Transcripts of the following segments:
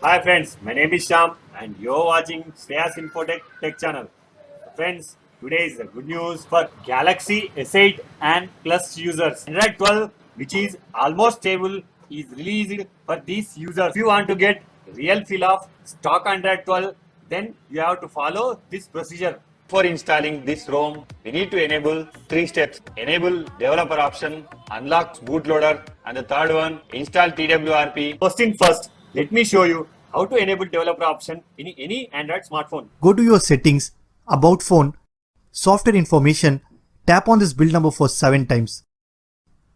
Hi friends, my name is Sham and you're watching Shreyas Infotech Tech Channel. Friends, today is the good news for Galaxy S8 and Plus users. Android 12, which is almost stable, is released for these users. If you want to get real feel of stock Android 12, then you have to follow this procedure. For installing this ROM, we need to enable 3 steps. Enable developer option, unlock bootloader, and the third one, install TWRP. First in first, let me show you how to enable developer option in any Android smartphone. Go to your settings, about phone, software information, tap on this build number for 7 times.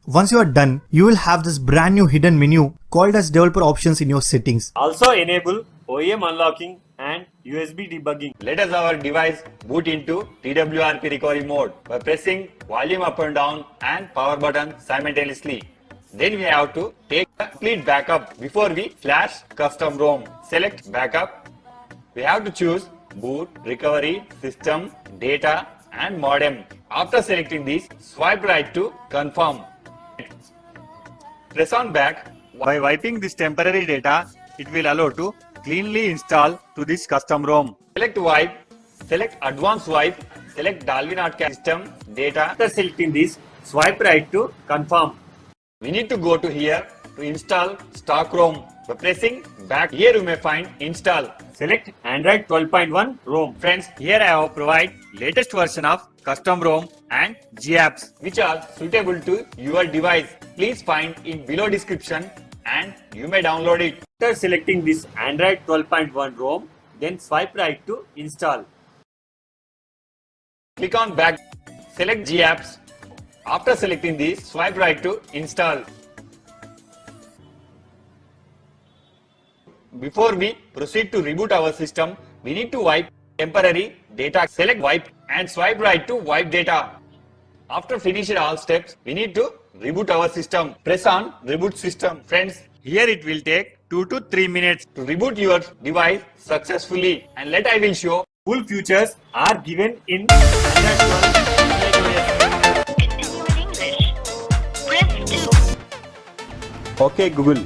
Once you are done, you will have this brand new hidden menu called as developer options in your settings. Also enable OEM unlocking and USB debugging. Let us our device boot into TWRP recovery mode by pressing volume up and down and power button simultaneously. Then we have to take a complete backup before we flash custom ROM. Select backup. We have to choose boot, recovery, system, data and modem. After selecting these, swipe right to confirm. Press on back. By wiping this temporary data, it will allow to cleanly install to this custom ROM. Select wipe, select advanced wipe, select Dolby Notcast system, data. After selecting this, swipe right to confirm. We need to go to here to install stock ROM. By pressing back, here you may find install. Select Android 12.1 ROM. Friends, here I have provide latest version of custom ROM and GApps which are suitable to your device. Please find in below description and you may download it. After selecting this Android 12.1 ROM, then swipe right to install. Click on back, select GApps. After selecting this, swipe right to install. Before we proceed to reboot our system, we need to wipe temporary data. Select wipe and swipe right to wipe data. After finishing all steps, we need to reboot our system. Press on reboot system. Friends, here it will take 2 to 3 minutes to reboot your device successfully. And I will show full features are given in Android 12 Is Lineage OS. Okay Google.